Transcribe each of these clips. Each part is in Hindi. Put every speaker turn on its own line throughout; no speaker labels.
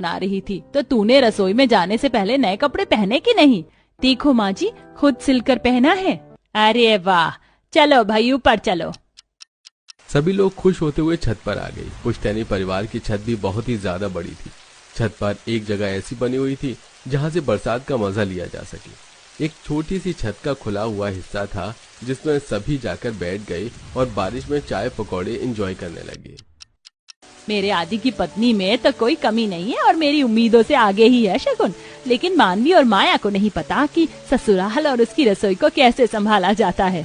बना रही थी तो तूने रसोई में जाने से पहले नए कपड़े पहने कि नहीं? देखो माँ जी, खुद सिलकर पहना है। अरे वाह, चलो भाई ऊपर चलो।
सभी लोग खुश होते हुए छत पर आ गए। पुश्तैनी परिवार की छत भी बहुत ही ज्यादा बड़ी थी। छत पर एक जगह ऐसी बनी हुई थी जहां से बरसात का मजा लिया जा सके। एक छोटी सी छत का खुला हुआ हिस्सा था जिसमें सभी जाकर बैठ गए और बारिश में चाय पकौड़े एंजॉय करने लगे।
मेरे आदि की पत्नी में तो कोई कमी नहीं है और मेरी उम्मीदों से आगे ही है शगुन। लेकिन मानवी और माया को नहीं पता कि ससुराल और उसकी रसोई को कैसे संभाला जाता है।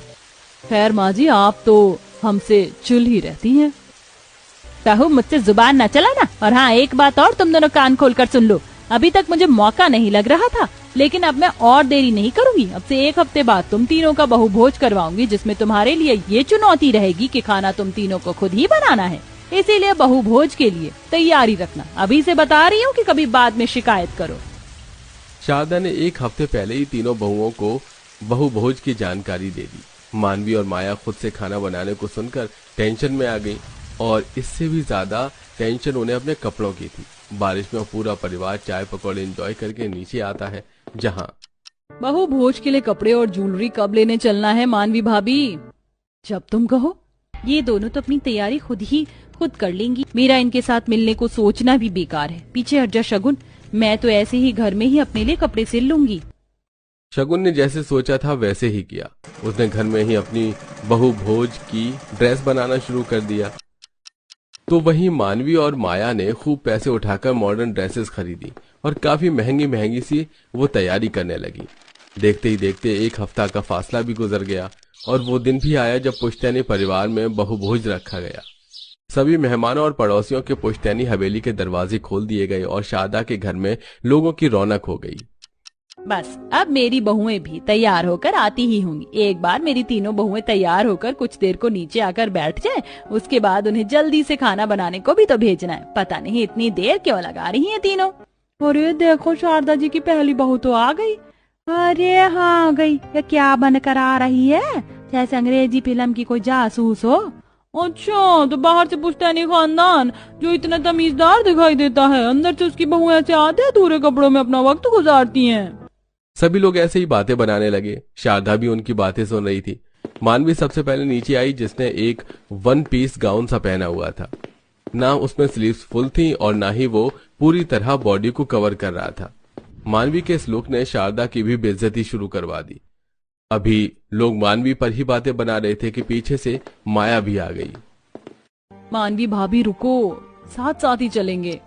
खैर माँ जी, आप तो हमसे चुल ही रहती हैं। बहू, मुझसे जुबान न चलाना। और हाँ, एक बात और, तुम दोनों कान खोलकर सुन लो। अभी तक मुझे मौका नहीं लग रहा था, लेकिन अब मैं और देरी नहीं करूंगी। अब से 1 हफ्ते बाद तुम तीनों का बहु भोज करवाऊंगी, जिसमें तुम्हारे लिए ये चुनौती रहेगी कि खाना तुम तीनों को खुद ही बनाना है। इसीलिए बहु भोज के लिए तैयारी रखना। अभी से बता रही हूँ कि कभी बाद में शिकायत करो।
शारदा ने 1 हफ्ते पहले ही तीनों बहुओं को बहु भोज की जानकारी दे दी। मानवी और माया खुद से खाना बनाने को सुनकर टेंशन में आ गई और इससे भी ज्यादा टेंशन उन्हें अपने कपड़ों की थी। बारिश में पूरा परिवार चाय पकौड़े एंजॉय करके नीचे आता है, जहाँ
बहु भोज के लिए कपड़े और ज्वेलरी कब लेने चलना है मानवी भाभी? जब तुम कहो। ये दोनों तो अपनी तैयारी खुद कर लेंगी। मेरा इनके साथ मिलने को सोचना भी बेकार है। पीछे हट जा शगुन, मैं तो ऐसे ही घर में ही अपने लिए कपड़े सिल लूंगी।
शगुन ने जैसे सोचा था वैसे ही किया। उसने घर में ही अपनी बहु भोज की ड्रेस बनाना शुरू कर दिया। तो वहीं मानवी और माया ने खूब पैसे उठाकर मॉडर्न ड्रेसेस खरीदी और काफी महंगी महंगी सी वो तैयारी करने लगी। देखते ही देखते 1 हफ्ता का फासला भी गुजर गया और वो दिन भी आया जब पुश्तैनी परिवार में बहु भोज रखा गया। सभी मेहमानों और पड़ोसियों के पुश्तैनी हवेली के दरवाजे खोल दिए गए और शारदा के घर में लोगों की रौनक हो गई।
बस अब मेरी बहुएं भी तैयार होकर आती ही होंगी। एक बार मेरी तीनों बहुएं तैयार होकर कुछ देर को नीचे आकर बैठ जाएं, उसके बाद उन्हें जल्दी से खाना बनाने को भी तो भेजना है। पता नहीं इतनी देर क्यों लगा रही हैं तीनों। अरे देखो, शारदा जी की पहली बहू तो आ गई। अरे हाँ, आ गई। ये क्या बनकर आ रही है? जैसे अंग्रेजी फिल्म की कोई जासूस हो। अच्छा, तो बाहर से पुश्तैनी खानदान जो इतना तमीजदार दिखाई देता है, अंदर से उसकी बहुएं ऐसे आधे अधूरे कपड़ों में अपना वक्त गुजारती हैं।
सभी लोग ऐसे ही बातें बनाने लगे। शारदा भी उनकी बातें सुन रही थी। मानवी सबसे पहले नीचे आई, जिसने एक 1 पीस गाउन सा पहना हुआ था। ना उसमें स्लीव्स फुल थी और ना ही वो पूरी तरह बॉडी को कवर कर रहा था। मानवी के इस लुक ने शारदा की भी बेइज्जती शुरू करवा दी। अभी लोग मानवी पर ही बातें बना रहे थे कि पीछे से माया भी आ गई।
मानवी भाभी रुको, साथ साथ ही चलेंगे।